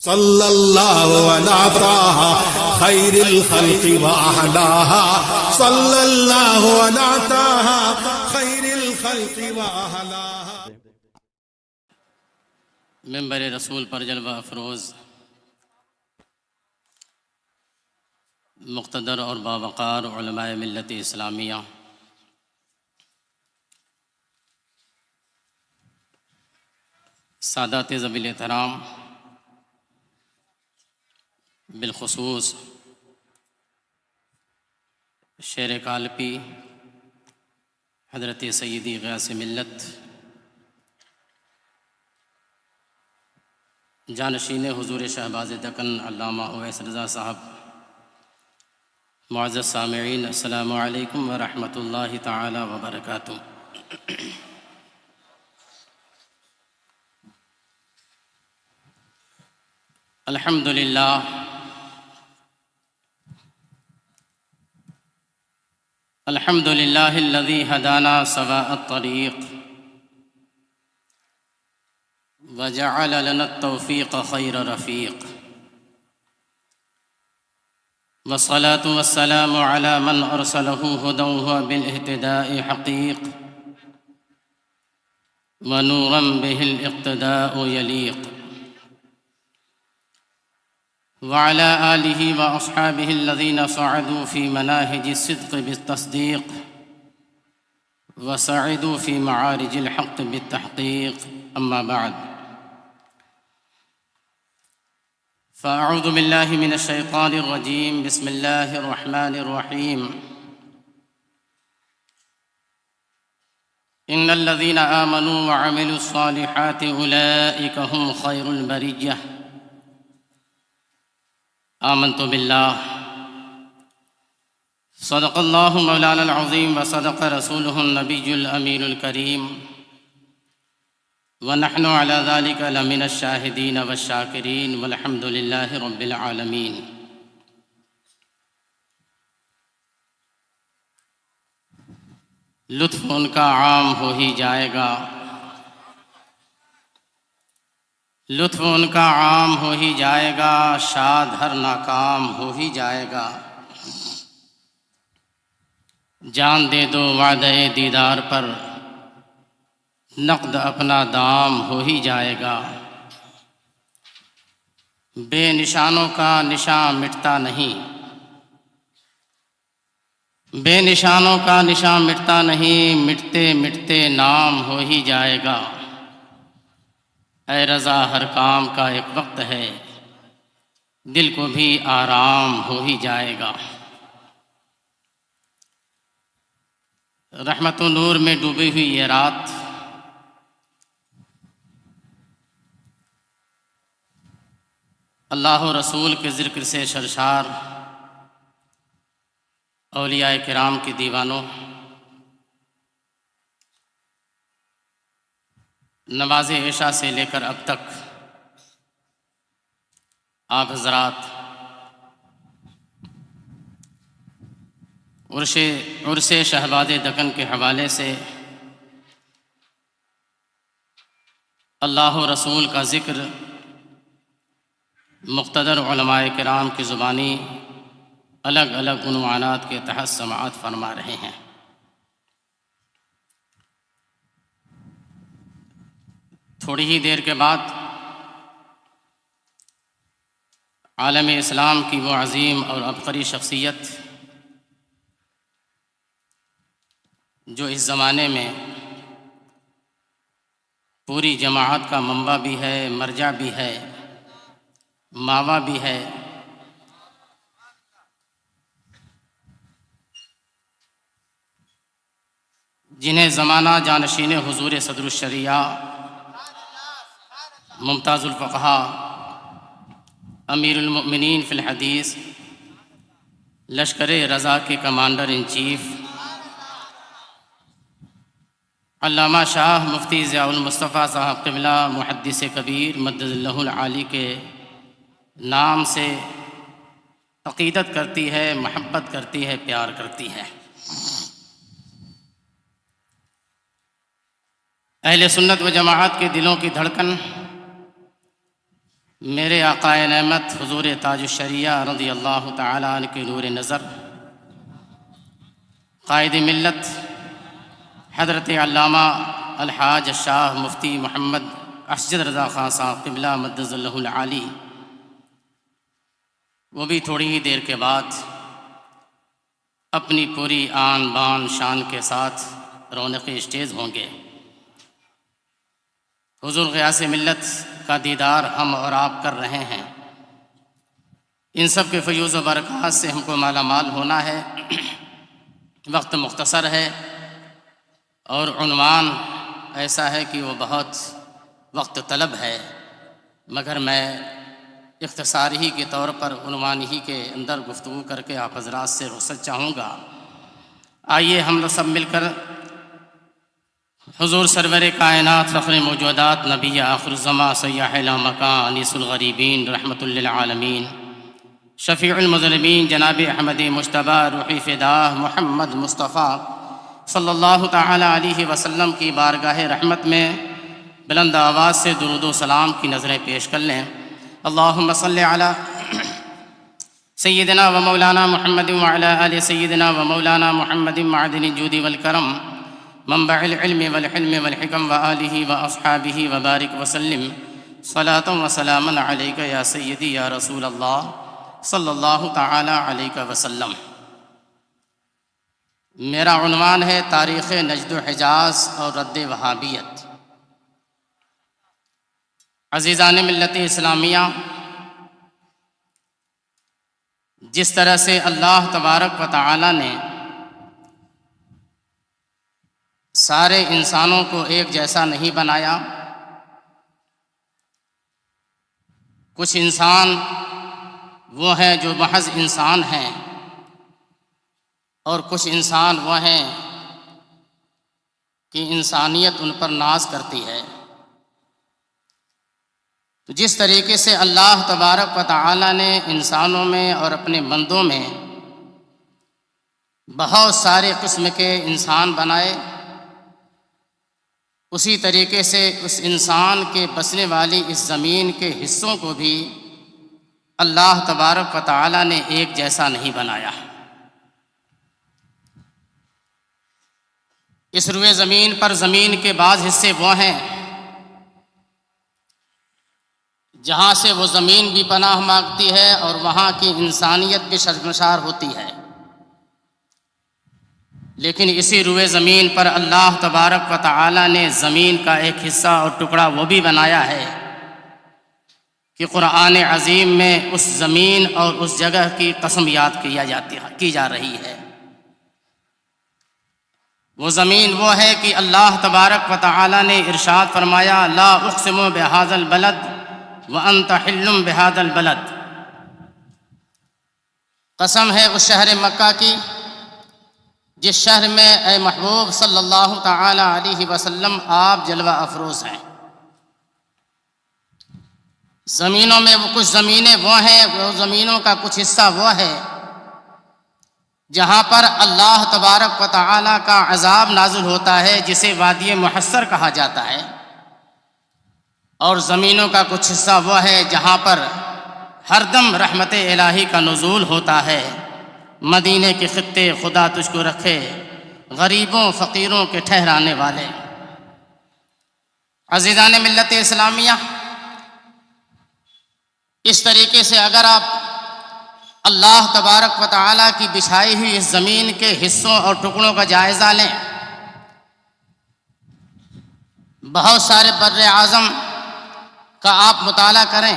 صلی اللہ علی طٰہٰ خیر الخلق وأحلاها صلی اللہ علی طٰہٰ خیر الخلق وأحلاها۔ ممبر رسول پر جلوہ افروز مقتدر اور باوقار علماء ملت اسلامیہ، سادات ذوی الاحترام، بالخصوص شیر کالپی حضرت سیدی غیاث ملت، جانشین حضور شہباز دکن علامہ اویس رضا صاحب، معزز سامعین، السلام علیکم ورحمۃ اللہ تعالی وبرکاتہ۔ الحمد للہ الحمد للہ الذی ہدانا سواء الطریق وجعل لنا التوفیق خیر رفیق، والصلاة والسلام على من ارسلہ ہدی وبالاہتداء حقیق، ونورا به الاقتداء یلیق، وعلى آلہ واصحابہ الذین صعدوا فی مناہج الصدق بالتصدیق وسعدوا فی معارج الحق بالتحقیق، اما بعد فاعوذ باللہ من الشیطان الرجیم، بسم اللہ الرحمن الرحیم۔ ان الذین آمنوا وعملوا الصالحات اولئک هم خیر البریہ۔ آمنت باللہ، صدق اللہ مولانا العظیم وصدق رسولہ النبی الامین الکریم، ونحن علی ذلک لمن الشاہدین والشاکرین، والحمد للہ رب العالمین۔ لطف ان کا عام ہو ہی جائے گا، لطف ان کا عام ہو ہی جائے گا، شاد ہر ناکام ہو ہی جائے گا۔ جان دے دو وعدہ دیدار پر، نقد اپنا دام ہو ہی جائے گا۔ بے نشانوں کا نشان مٹتا نہیں، بے نشانوں کا نشان مٹتا نہیں، مٹتے مٹتے نام ہو ہی جائے گا۔ اے رضا ہر کام کا ایک وقت ہے، دل کو بھی آرام ہو ہی جائے گا۔ رحمت و نور میں ڈوبی ہوئی یہ رات، اللہ و رسول کے ذکر سے سرشار، اولیاء کرام کی دیوانوں، نماز عشاء سے لے کر اب تک آپ حضرات عرس شہباز دکن کے حوالے سے اللہ و رسول کا ذکر مقتدر علماء کرام کی زبانی الگ الگ عنوانات کے تحت سماعت فرما رہے ہیں۔ تھوڑی ہی دیر کے بعد عالم اسلام کی وہ عظیم اور عبقری شخصیت جو اس زمانے میں پوری جماعت کا منبع بھی ہے، مرجع بھی ہے، ماوا بھی ہے، جنہیں زمانہ جانشین حضور صدر الشریعہ، ممتاز الفقہاء، امیر المؤمنین فی الحدیث، لشکر رضا کے کمانڈر ان چیف، علامہ شاہ مفتی ضیاء المصطفیٰ صاحب قبلہ محدث کبیر مدد اللہ العالی کے نام سے عقیدت کرتی ہے، محبت کرتی ہے، پیار کرتی ہے۔ اہل سنت و جماعت کے دلوں کی دھڑکن میرے آقا نعمت حضور تاج الشریعہ رضی اللہ تعالی عنہ کے نور نظر، قائد ملت حضرت علامہ الحاج الشاہ مفتی محمد اسجد رضا خان صاحب قبلہ مدظ اللہ العالی، وہ بھی تھوڑی ہی دیر کے بعد اپنی پوری آن بان شان کے ساتھ رونق اسٹیج ہوں گے۔ حضور غیاث ملت کا دیدار ہم اور آپ کر رہے ہیں، ان سب کے فیوز و برکات سے ہم کو مالا مال ہونا ہے۔ وقت مختصر ہے اور عنوان ایسا ہے کہ وہ بہت وقت طلب ہے، مگر میں اختصار ہی کے طور پر عنوان ہی کے اندر گفتگو کر کے آپ حضرات سے رخصت چاہوں گا۔ آئیے ہم لوگ سب مل کر حضور سرور کائنات فخر موجودات نبی آخر الزماں سیاح لامکان انیس الغریبین رحمۃ للعالمین شفیع المذنبین جناب احمد مجتبی روحی فداہ محمد مصطفیٰ صلی اللہ تعالی علیہ وسلم کی بارگاہ رحمت میں بلند آواز سے درود و سلام کی نظریں پیش کر لیں۔ اللہم صلی علی سیدنا و مولانا محمد وعلی آل سیدنا و مولانا محمد معدن الجود والکرم منبع العلم والحلم والحکم وآلہ واصحابہ وبارک وسلم صلاۃ و سلاما علیک یا سیدی یا رسول اللہ صلی اللہ تعالی علیہ وسلم۔ میرا عنوان ہے تاریخ نجد و حجاز اور رد وہابیت۔ عزیزان ملت اسلامیہ، جس طرح سے اللہ تبارک و تعالی نے سارے انسانوں کو ایک جیسا نہیں بنایا، کچھ انسان وہ ہیں جو محض انسان ہیں اور کچھ انسان وہ ہیں کہ انسانیت ان پر ناز کرتی ہے۔ تو جس طریقے سے اللہ تبارک و تعالی نے انسانوں میں اور اپنے بندوں میں بہت سارے قسم کے انسان بنائے، اسی طریقے سے اس انسان کے بسنے والی اس زمین کے حصوں کو بھی اللہ تبارک و تعالی نے ایک جیسا نہیں بنایا۔ اس روئے زمین پر زمین کے بعض حصے وہ ہیں جہاں سے وہ زمین بھی پناہ مانگتی ہے اور وہاں کی انسانیت بھی شرمسار ہوتی ہے، لیکن اسی روئے زمین پر اللہ تبارک و تعالی نے زمین کا ایک حصہ اور ٹکڑا وہ بھی بنایا ہے کہ قرآن عظیم میں اس زمین اور اس جگہ کی قسم یاد کی جا رہی ہے۔ وہ زمین وہ ہے کہ اللہ تبارک و تعالی نے ارشاد فرمایا لا اقسم بہذا البلد وانت حل بہذا البلد، قسم ہے اس شہر مکہ کی جس شہر میں اے محبوب صلی اللہ تعالی علیہ وسلم آپ جلوہ افروز ہیں۔ زمینوں میں وہ کچھ زمینیں وہ ہیں، وہ زمینوں کا کچھ حصہ وہ ہے جہاں پر اللہ تبارک و تعالی کا عذاب نازل ہوتا ہے، جسے وادی محصر کہا جاتا ہے، اور زمینوں کا کچھ حصہ وہ ہے جہاں پر ہر دم رحمت الہی کا نزول ہوتا ہے۔ مدینے کے خطے خدا تجھ کو رکھے غریبوں فقیروں کے ٹھہرانے والے۔ عزیزان ملت اسلامیہ، اس طریقے سے اگر آپ اللہ تبارک و تعالیٰ کی بچھائی ہوئی اس زمین کے حصوں اور ٹکڑوں کا جائزہ لیں، بہت سارے بر اعظم کا آپ مطالعہ کریں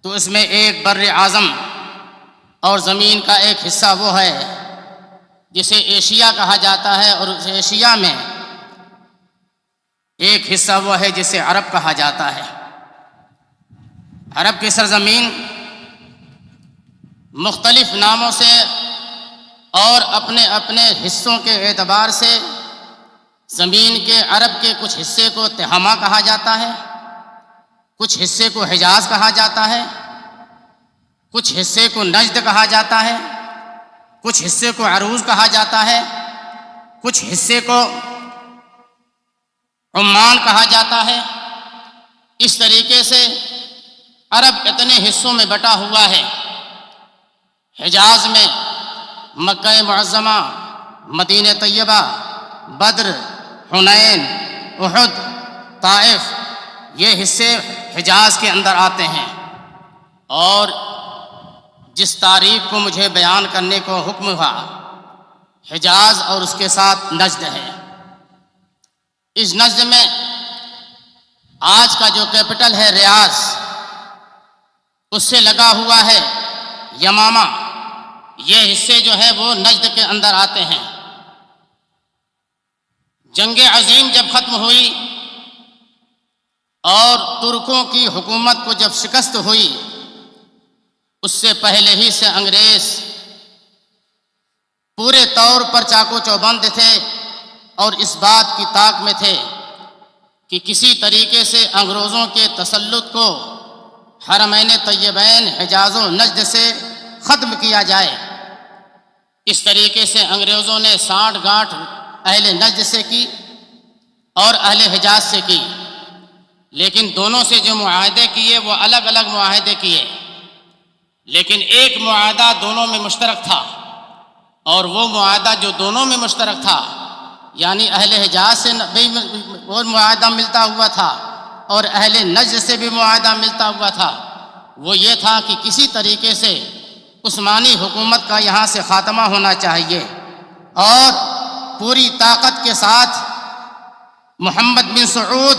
تو اس میں ایک بر اعظم اور زمین کا ایک حصہ وہ ہے جسے ایشیا کہا جاتا ہے، اور اس ایشیا میں ایک حصہ وہ ہے جسے عرب کہا جاتا ہے۔ عرب کی سرزمین مختلف ناموں سے اور اپنے اپنے حصوں کے اعتبار سے زمین کے عرب کے کچھ حصے کو تہامہ کہا جاتا ہے، کچھ حصے کو حجاز کہا جاتا ہے، کچھ حصے کو نجد کہا جاتا ہے، کچھ حصے کو عروض کہا جاتا ہے، کچھ حصے کو عمان کہا جاتا ہے۔ اس طریقے سے عرب اتنے حصوں میں بٹا ہوا ہے، حجاز میں مکہ معظمہ، مدینہ طیبہ، بدر، حنین، احد، طائف، یہ حصے حجاز کے اندر آتے ہیں۔ اور جس تاریخ کو مجھے بیان کرنے کو حکم ہوا، حجاز اور اس کے ساتھ نجد ہے۔ اس نجد میں آج کا جو کیپٹل ہے ریاض، اس سے لگا ہوا ہے یمامہ، یہ حصے جو ہے وہ نجد کے اندر آتے ہیں۔ جنگ عظیم جب ختم ہوئی اور ترکوں کی حکومت کو جب شکست ہوئی، اس سے پہلے ہی سے انگریز پورے طور پر چاقو چوبند تھے اور اس بات کی طاق میں تھے کہ کسی طریقے سے انگریزوں کے تسلط کو حرمین طیبین حجاز و نجد سے ختم کیا جائے۔ اس طریقے سے انگریزوں نے سانٹھ گانٹھ اہل نجد سے کی اور اہل حجاز سے کی، لیکن دونوں سے جو معاہدے کیے وہ الگ الگ معاہدے کیے، لیکن ایک معاہدہ دونوں میں مشترک تھا، اور وہ معاہدہ جو دونوں میں مشترک تھا، یعنی اہل حجاز سے بھی وہ معاہدہ ملتا ہوا تھا اور اہل نجد سے بھی معاہدہ ملتا ہوا تھا، وہ یہ تھا کہ کسی طریقے سے عثمانی حکومت کا یہاں سے خاتمہ ہونا چاہیے اور پوری طاقت کے ساتھ محمد بن سعود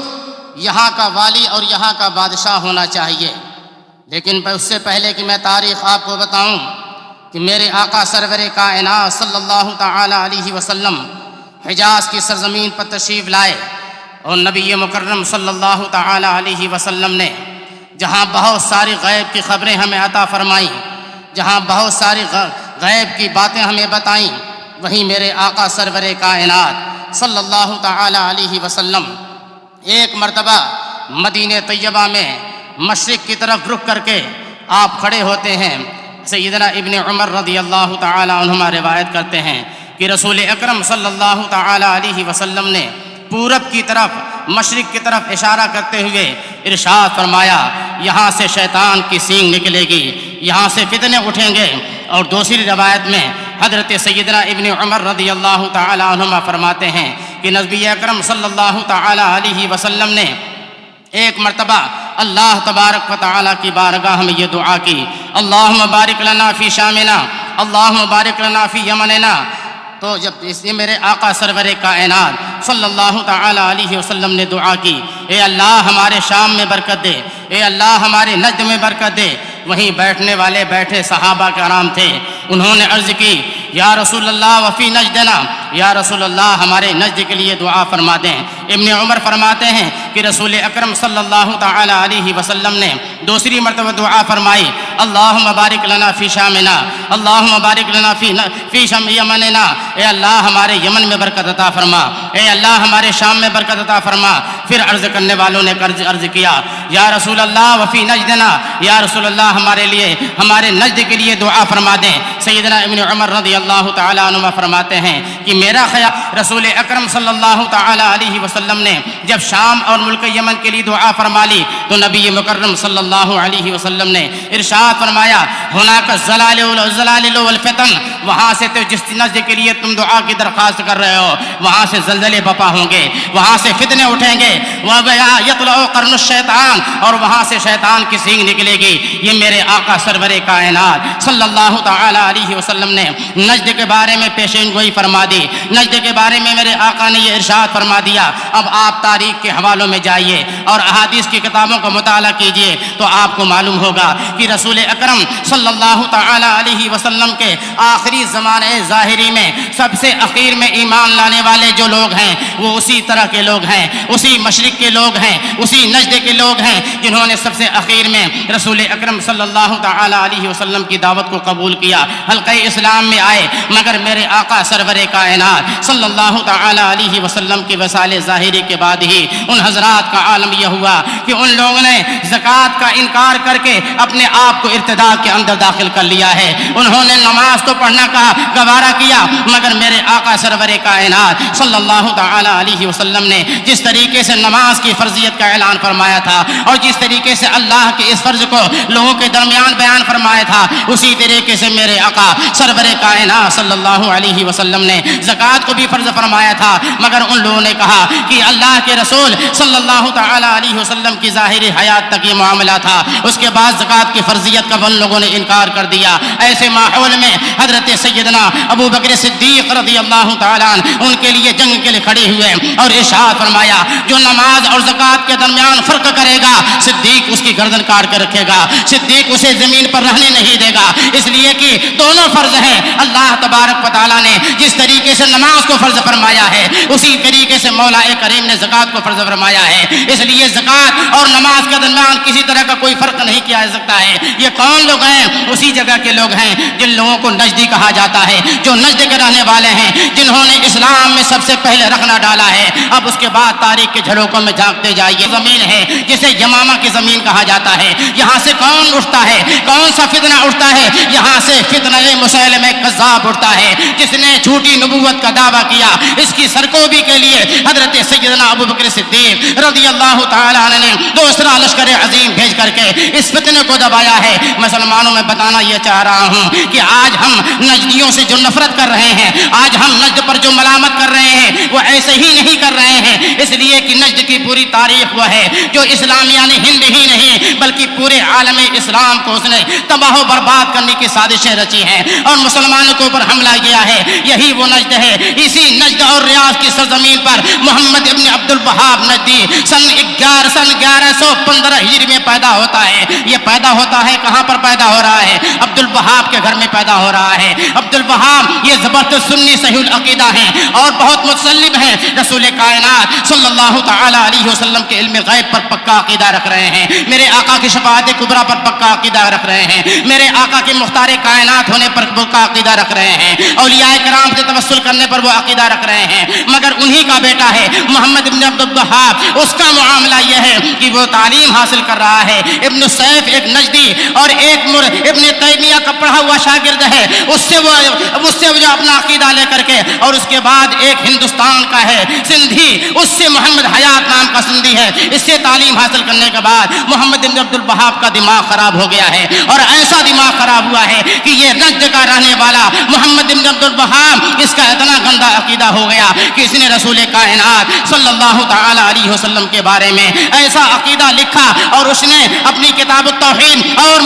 یہاں کا والی اور یہاں کا بادشاہ ہونا چاہیے۔ لیکن اس سے پہلے کہ میں تاریخ آپ کو بتاؤں کہ میرے آقا سرور کائنات صلی اللہ تعالی علیہ وسلم حجاز کی سرزمین پر تشریف لائے، اور نبی مکرم صلی اللہ تعالی علیہ وسلم نے جہاں بہت ساری غیب کی خبریں ہمیں عطا فرمائیں، جہاں بہت ساری غیب کی باتیں ہمیں بتائیں، وہیں میرے آقا سرور کائنات صلی اللہ تعالی علیہ وسلم ایک مرتبہ مدینہ طیبہ میں مشرق کی طرف رخ کر کے آپ کھڑے ہوتے ہیں۔ سیدنا ابن عمر رضی اللہ تعالی عنہما روایت کرتے ہیں کہ رسول اکرم صلی اللہ تعالی علیہ وسلم نے پورب کی طرف، مشرق کی طرف اشارہ کرتے ہوئے ارشاد فرمایا، یہاں سے شیطان کی سینگ نکلے گی، یہاں سے فتنے اٹھیں گے۔ اور دوسری روایت میں حضرت سیدنا ابن عمر رضی اللہ تعالی عنہما فرماتے ہیں کہ نبی اکرم صلی اللہ تعالی علیہ وسلم نے ایک مرتبہ اللہ تبارک و تعالی کی بارگاہ میں یہ دعا کی، اللہم بارک لنا فی شامنا، اللہم بارک لنا فی یمننا۔ تو جب اس لیے میرے آقا سرور کائنات صلی اللہ تعالی علیہ وسلم نے دعا کی، اے اللہ ہمارے شام میں برکت دے، اے اللہ ہمارے نجد میں برکت دے۔ وہیں بیٹھنے والے بیٹھے صحابہ کرام تھے، انہوں نے عرض کی، یا رسول اللہ وفی نجدنا، یا رسول اللہ ہمارے نجد کے لیے دعا فرما دیں۔ ابن عمر فرماتے ہیں کہ رسول اکرم صلی اللہ تعالی علیہ وسلم نے دوسری مرتبہ دعا فرمائی، اللہم بارک لنا فی شامنا، اللہم بارک لنا فی یمننا، اے اللہ ہمارے یمن میں برکت عطا فرما، اے اللہ ہمارے شام میں برکت عطا فرما۔ پھر عرض کرنے والوں نے عرض کیا، یا رسول اللہ وفی نجدنا، یا رسول اللہ ہمارے لیے، ہمارے نجد کے لیے دعا فرما دیں۔ سیدنا ابن عمر رضی اللہ تعالی عنہ فرماتے ہیں کہ میرا خیال رسول اکرم صلی اللہ تعالی علیہ وسلم نے جب شام اور ملک یمن کے لیے دعا فرما لی تو نبی مکرم صلی اللہ علیہ وسلم نے ارشاد فرمایا، ہناک الزلازل والفتن، وہاں سے تو جس نجد کے لیے تم دعا کی درخواست کر رہے ہو وہاں سے زلزلے بپا ہوں گے، وہاں سے فتنے اٹھیں گے، یطلع قرن الشیطان، اور وہاں سے شیطان کی سینگ نکلے گی۔ یہ میرے آقا سرور کائنات صلی اللہ تعالی علیہ وسلم نے نجد کے بارے میں پیشین گوئی فرما دی، نجد کے بارے میں میرے آقا نے یہ ارشاد فرما دیا۔ اب آپ تاریخ کے حوالوں میں جائیے اور احادیث کی کتابوں کا مطالعہ کیجئے تو آپ کو معلوم ہوگا کہ رسول اکرم صلی اللہ تعالی علیہ وسلم کے آخری زمانے ظاہری میں سب سے اخیر میں ایمان لانے والے جو لوگ ہیں وہ اسی طرح کے لوگ ہیں، اسی مشرق کے لوگ ہیں، اسی نجد کے لوگ ہیں جنہوں نے سب سے اخیر میں رسول اکرم صلی اللہ تعالی علیہ وسلم کی دعوت کو قبول کیا، حلقہ اسلام میں آئے۔ مگر میرے آقا سرور کائنات کائنات صلی اللہ تعالی علیہ وسلم کے وسائل ظاہری کے بعد ہی ان حضرات کا عالم یہ ہوا کہ ان لوگوں نے زکوٰۃ کا انکار کر کے اپنے آپ کو ارتداد کے اندر داخل کر لیا ہے. انہوں نے نماز تو پڑھنا کا گوارا کیا، مگر میرے آقا سرور کائنات صلی اللہ تعالی علیہ وسلم نے جس طریقے سے نماز کی فرضیت کا اعلان فرمایا تھا اور جس طریقے سے اللہ کے اس فرض کو لوگوں کے درمیان بیان فرمایا تھا، اسی طریقے سے میرے آقا سرور کائنات صلی اللہ علیہ وسلم نے زکوٰۃ کو بھی فرض فرمایا تھا. مگر ان لوگوں نے کہا کہ اللہ کے رسول صلی اللہ تعالی علیہ وسلم کی ظاہری حیات تک یہ معاملہ تھا، اس کے بعد زکوٰۃ کی فرضیت کا ان لوگوں نے انکار کر دیا. ایسے ماحول میں حضرت سیدنا ابو بکر صدیق رضی اللہ تعالیٰ عنہ ان کے لیے جنگ کے لیے کھڑے ہوئے اور ارشاد فرمایا جو نماز اور زکوٰۃ کے درمیان فرق کرے گا صدیق اس کی گردن کاٹ کر رکھے گا، صدیق اسے زمین پر رہنے نہیں دے گا، اس لیے کہ دونوں فرض ہیں. اللہ تبارک و تعالیٰ نے جس طریقے سے نماز کو فرض فرمایا ہے اسی طریقے سے مولا کریم نے زکوٰۃ کو فرض فرمایا ہے. اس لیے زکوٰۃ اور نماز کے درمیان کسی طرح کا کوئی فرق نہیں کیا جا سکتا ہے. یہ کون لوگ ہیں؟ اسی جگہ کے لوگ ہیں جن لوگوں کو نجدی کہا جاتا ہے، جو نجد کے رہنے والے ہیں، جنہوں نے اسلام میں سب سے پہلے رکھنا ڈالا ہے. اب اس کے بعد تاریخ کے جھروکوں میں جھانکتے جائیے. زمین ہے جسے یمامہ کی زمین کہا جاتا ہے، یہاں سے کون اٹھتا ہے؟ کون سا فتنہ اٹھتا ہے؟ یہاں سے فتنہ مسیلمہ کذاب اٹھتا ہے جس نے جھوٹی نبوت کا دعویٰ کیا. اس کی سرکوبی کے لیے حضرت سیدنا ابو بکر صدیق رضی اللہ تعالیٰ عنہ نے دوسرا لشکر عظیم بھیج کر کے اس فتنے کو دبایا ہے. مسلمانوں میں بتانا یہ چاہ رہا ہوں کہ آج ہم نجدیوں سے جو نفرت کر رہے ہیں، آج ہم نجد پر جو ملامت کر رہے ہیں، وہ ایسے ہی نہیں کر رہے ہیں. اس لیے کہ نجد کی پوری تاریخ وہ ہے جو اسلامیہ نے ہند ہی نہیں بلکہ پورے عالم اسلام کو اس نے تباہ و برباد کرنے کی سازشیں رچی ہیں اور مسلمانوں کے اوپر حملہ کیا ہے. یہی وہ نجد ہے. اسی نجد اور ریاض کی سرزمین پر محمد ابن عبد الوہاب نجدی سن 1115 ہجری میں پیدا ہوتا ہے. یہ پیدا ہوتا ہے کہاں پر پیدا ہو رہا ہے؟ عبد الوہاب کے گھر میں پیدا ہو رہا ہے. عبد الوہاب یہ زبردست سنی صحیح العقیدہ ہیں اور بہت متسلم ہیں. رسول کائنات صلی اللہ تعالی علیہ وسلم کے علم غیب پر پکا عقیدہ رکھ رہے ہیں. میرے آقا کی شفاعت کبریٰ پر پکا عقیدہ رکھ رہے ہیں. میرے آقا کے مختار کائنات ہونے پر پکا عقیدہ رکھ رہے ہیں. اولیاء کرام سے توسل کرنے پر وہ عقیدہ رکھ رہے ہیں. مگر انہی کا بیٹا ہے محمد ابن عبد الوہاب، اس کا معاملہ یہ ہے کہ وہ تعلیم حاصل کر رہا ہے. ابن سیف ایک نجدی اور ایک ابن تیمیہ کا پڑھا ہوا شاگرد ہے، اس سے وہ جو اپنا عقیدہ لے کر کے، اور اس کے بعد ایک ہندوستان کا ہے سندھی، اس سے محمد حیات نام کا سندھی ہے. اس سے تعلیم حاصل کرنے کے بعد محمد ابن عبد الوہاب کا دماغ خراب ہو گیا ہے اور ایسا دماغ خراب ہوا ہے کہ یہ نجد کا رہنے والا محمد ابن عبد الوہاب اس کا اتنا گندا عقیدہ ہو گیا کہ اس نے رسول کائنات صلی اللہ تعالی علیہ وسلم کے بارے میں ایسا عقیدہ لکھا اور اس نے اپنی کتاب التوحید اور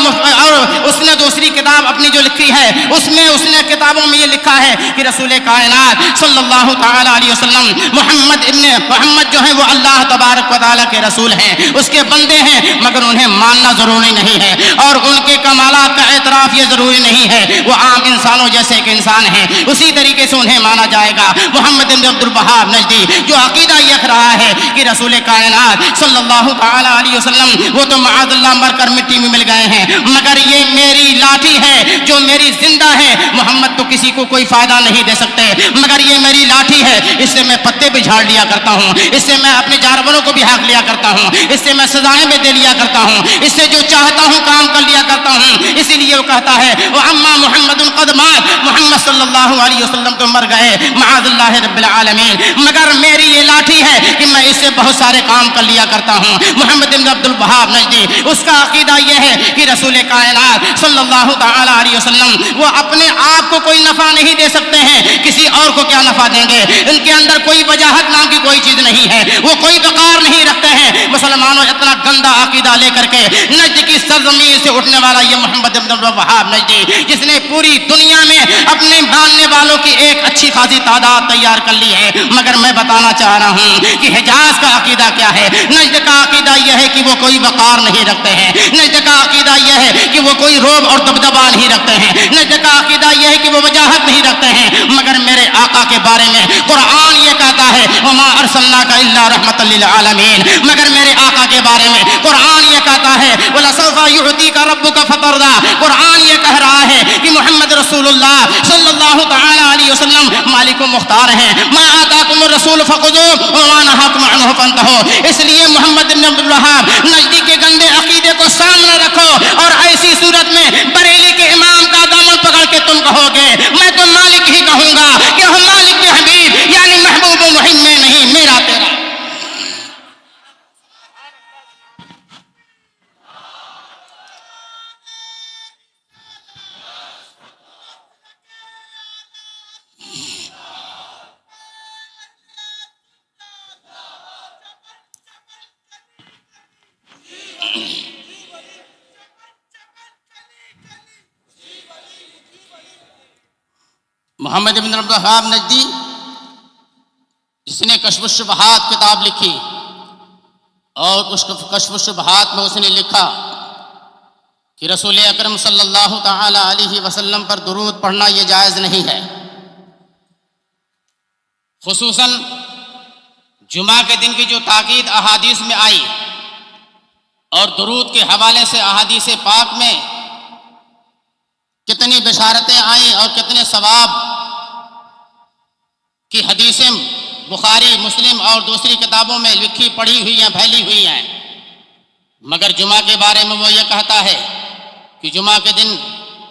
اس نے دوسری کتاب اپنی جو لکھی ہے اس نے کتابوں میں یہ لکھا ہے کہ رسول کائنات صلی اللہ تعالی علیہ وسلم محمد جو ہے وہ اللہ تبارک و تعالی کے رسول ہیں، اس کے بندے ہیں، مگر انہیں ماننا ضروری نہیں ہے اور ان کے کمالات کا اعتراف یہ ضروری نہیں ہے. وہ عام انسانوں جیسے ایک انسان ہیں، اسی طریقے سے انہیں مانا جائے گا. محمد بن عبد الوہاب نجدی جو عقیدہ یہ رکھ رہا ہے کہ رسول کائنات صلی اللہ تعالی علیہ وسلم وہ تو معاذ اللہ مر کر مٹی میں مل گئے ہیں، مگر یہ میری لاٹھی ہے جو میری زندہ ہے. محمد تو کسی کو کوئی فائدہ نہیں دے سکتے، مگر یہ میری لاٹھی ہے، اس سے میں پتے بھی جھاڑ لیا کرتا ہوں، اس سے میں اپنے جانوروں کو بھی ہانک لیا کرتا ہوں، اس سے میں سزائیں بھی دے لیا کرتا ہوں، اس سے جو چاہتا ہوں کام کر لیا کرتا ہوں. اسی لیے وہ کہتا ہے وَأَمَّا مُحَمَّدٌ قَدْ مَاتَ، محمد صلی اللہ علیہ وسلم تو مر گئے معاذ اللہ رب العالمین، مگر میری یہ لاٹھی ہے کہ میں اس سے بہت سارے کام کر لیا کرتا ہوں. محمد بن عبد الوہاب نجدی اس کا عقیدہ یہ ہے کہ رسول کائنات صلی اللہ تعالی علیہ وسلم وہ اپنے آپ کو کوئی نفع نہیں دے سکتے ہیں، کسی اور کو کیا نفع دیں گے؟ ان کے اندر کوئی وجاہت نام کی کوئی چیز نہیں ہے، وہ کوئی وقار نہیں رکھتے ہیں. مسلمانوں اتنا گندا عقیدہ لے کر کے نجد کی سرزمین سے اٹھنے والا یہ محمد بن عبد الوہاب نجدی جس نے پوری دنیا میں اپنے ماننے والوں کی ایک اچھی خاصی تعداد تیار کر لی ہے. مگر میں بتانا چاہ رہا ہوں کہ حجاز کا عقیدہ کیا ہے. نجد کا عقیدہ یہ ہے کہ وہ کوئی وقار نہیں رکھتے ہیں. نجد کا عقیدہ یہ ہے کہ وہ کوئی روب اور دبدبا نہیں رکھتے ہیں. نجد کا عقیدہ یہ ہے کہ وہ وجاہت نہیں رکھتے ہیں. مگر میرے آقا کے بارے میں قرآن یہ کہتا ہے وما ارسلناک الا رحمۃ للعالمین، مگر میرے آقا کے بارے میں قرآن یہ کہتا ہے وَلَسَوْفَ يُعْطِيكَ رَبُّكَ فَتَرْضَىٰ. قرآن یہ کہہ رہا ہے کہ محمد رسول رسول اللہ صلی اللہ تعالی علیہ وسلم مالک و مختار ہیں. ما آتاکم الرسول فخذوہ وما نہاکم عنہ فانتہوا. اس لیے محمد بن عبد الوہاب نجدی کے گندے عقیدے کو سامنے رکھو اور ایسی صورت میں بریلی کے امام کا دامن پکڑ کے تم کہو گے میں تو مالک ہی کہوں گا کہ ہم مالک کے حبیب یعنی محبوب و محب میں نہیں میرا تیرا. محمد بن عبد الوہاب نجدی جس نے کشف الشبہات کتاب لکھی اور اس کشف الشبہات میں اس نے لکھا کہ رسول اکرم صلی اللہ تعالی علیہ وسلم پر درود پڑھنا یہ جائز نہیں ہے. خصوصاً جمعہ کے دن کی جو تاکید احادیث میں آئی اور درود کے حوالے سے احادیث پاک میں کتنی بشارتیں آئیں اور کتنے ثواب کی حدیثیں بخاری مسلم اور دوسری کتابوں میں لکھی پڑھی ہوئی ہیں پھیلی ہوئی ہیں، مگر جمعہ کے بارے میں وہ یہ کہتا ہے کہ جمعہ کے دن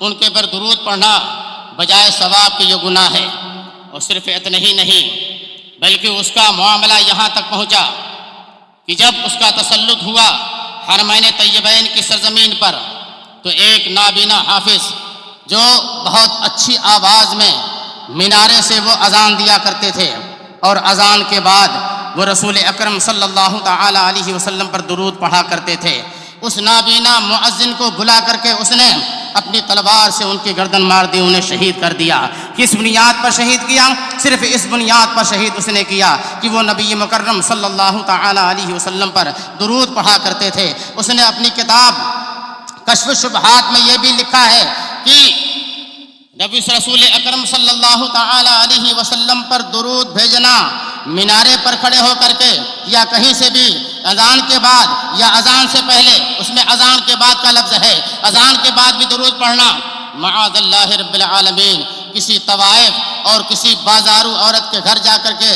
ان کے پر درود پڑھنا بجائے ثواب کے یہ گناہ ہے. اور صرف اتنا ہی نہیں بلکہ اس کا معاملہ یہاں تک پہنچا کہ جب اس کا تسلط ہوا حرمین طیبین کی سرزمین پر تو ایک نابینا حافظ جو بہت اچھی آواز میں مینارے سے وہ اذان دیا کرتے تھے اور اذان کے بعد وہ رسول اکرم صلی اللہ تعالی علیہ وسلم پر درود پڑھا کرتے تھے. اس نابینا مؤذن کو بلا کر کے اس نے اپنی تلوار سے ان کی گردن مار دی، انہیں شہید کر دیا. کس بنیاد پر شہید کیا؟ صرف اس بنیاد پر شہید اس نے کیا کہ وہ نبی مکرم صلی اللہ تعالی علیہ وسلم پر درود پڑھا کرتے تھے. اس نے اپنی کتاب کشف الشبہات میں یہ بھی لکھا ہے کہ نبی رسول اکرم صلی اللہ تعالی علیہ وسلم پر درود بھیجنا مینارے پر کھڑے ہو کر کے یا کہیں سے بھی اذان کے بعد یا اذان سے پہلے، اس میں اذان کے بعد کا لفظ ہے، اذان کے بعد بھی درود پڑھنا معاذ اللہ رب العالمین کسی طوائف اور کسی بازارو عورت کے گھر جا کر کے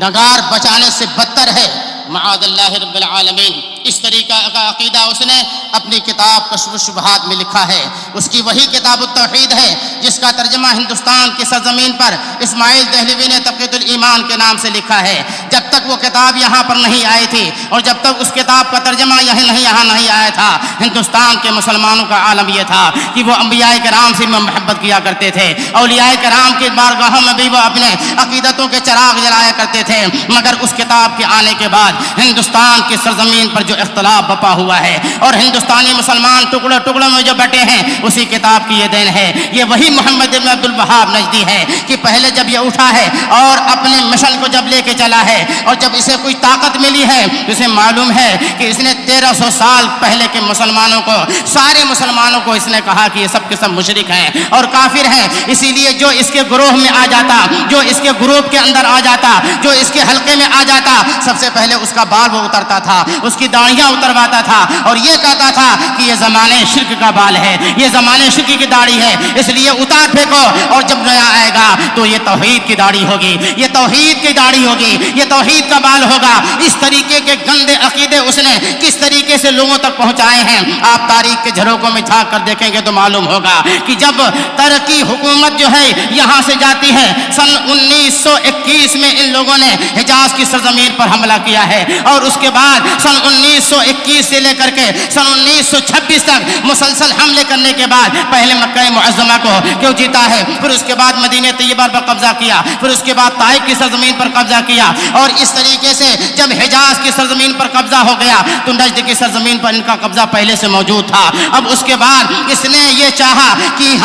نگار بچانے سے بدتر ہے. معاذ اللہ رب العالمین. اس طریقہ کا عقیدہ اس نے اپنی کتاب کشف الشبہات میں لکھا ہے. اس کی وہی کتاب التوحید ہے جس کا ترجمہ ہندوستان کی سرزمین پر اسماعیل دہلوی نے تقویۃ الایمان کے نام سے لکھا ہے. جب تک وہ کتاب یہاں پر نہیں آئی تھی اور جب تک اس کتاب کا ترجمہ یہاں نہیں آیا تھا، ہندوستان کے مسلمانوں کا عالم یہ تھا کہ وہ انبیاء کرام سے محبت کیا کرتے تھے، اولیاء کرام کے بارگاہوں میں بھی وہ اپنے عقیدتوں کے چراغ جلایا کرتے تھے. مگر اس کتاب کے آنے کے بعد ہندوستان کی سرزمین پر جو اختلاف بپا ہوا ہے اور ہندوستانی مسلمان ٹکڑوں ٹکڑوں میں جو بٹے ہیں، اسی کتاب کی یہ دین ہے. یہ وہی محمد بن عبد الوہاب نجدی ہے کہ پہلے جب یہ اٹھا ہے اور اپنے مشن کو جب لے کے چلا ہے اور جب اسے کوئی طاقت ملی ہے، اسے معلوم ہے کہ اس نے 1300 سال پہلے کے مسلمانوں کو، سارے مسلمانوں کو اس نے کہا کہ یہ سب کے سب مشرک ہیں اور کافر ہیں. اسی لیے جو اس کے گروہ میں آ جاتا، جو اس کے گروپ کے اندر آ جاتا، جو اس کے حلقے میں آ جاتا، سب سے پہلے اس کا بال وہ اترتا تھا، اس کی داڑھیاں اترواتا تھا اور یہ کہتا تھا کہ یہ زمانے شرک کا بال ہے، یہ زمانے شرک کی داڑھی ہے، اس لیے اتار پھینکو اور جب نیا آئے گا تو یہ توحید کی داڑھی ہوگی، یہ توحید کی داڑھی ہوگی، یہ توحید کا بال ہوگا. اس طریقے کے گندے عقیدے اس نے کس طریقے سے لوگوں تک پہنچائے ہیں، آپ تاریخ کے جھروکوں میں جھانک کر دیکھیں گے تو معلوم ہوگا کہ جب ترکی حکومت جو ہے یہاں سے جاتی ہے سن 1921 میں ان لوگوں نے حجاز کی سرزمین پر حملہ کیا ہے اور اس کے بعد سن 1921 سے لے کر کے سن 1926 تک مسلسل حملے کرنے کے بعد پہلے مکہ معظمہ کو کیوں جیتا ہے، پھر اس کے بعد مدینہ طیبہ پر قبضہ کیا، پھر اس کے بعد طائف کی سرزمین پر قبضہ کیا اور اس طریقے سے جب حجاز کی سرزمین پر قبضہ ہو گیا تو نجد کی سرزمین پر ان کا قبضہ پہلے سے موجود تھا. اب اس کے بعد اس نے یہ چاہا کہ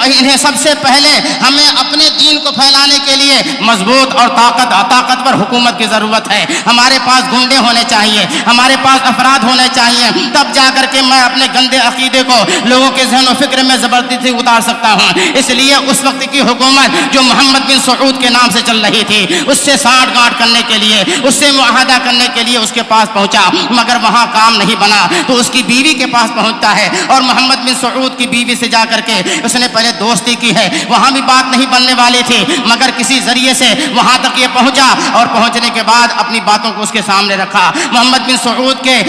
انہیں سب سے پہلے ہمیں اپنے دین کو پھیلانے کے لیے مضبوط اور طاقتور حکومت کی ضرورت ہے. ہمارے پاس گنڈے ہونے چاہیے، ہمارے پاس افراد ہونے چاہیے، تب جا کر کے میں اپنے گندے عقیدے کو لوگوں کے ذہن و فکر میں زبردستی اتار سکتا ہوں۔ اس لیے اس وقت کی حکومت جو محمد بن سعود کے نام سے چل رہی تھی، اس سے سانٹھ گانٹھ کرنے کے لیے، اس سے معاہدہ کرنے کے لیے اس کے پاس پہنچا، مگر وہاں کام نہیں بنا تو اس کی بیوی کے پاس پہنچتا ہے، اور محمد بن سعود کی بیوی سے جا کر کے اس نے پہلے دوستی کی ہے، وہاں بھی بات نہیں بننے والی تھی، مگر کسی ذریعے سے وہاں تک یہ پہنچا، اور پہنچنے کے بعد اپنی باتوں کو اس کے سامنے رکھا۔ محمد بن سعود کے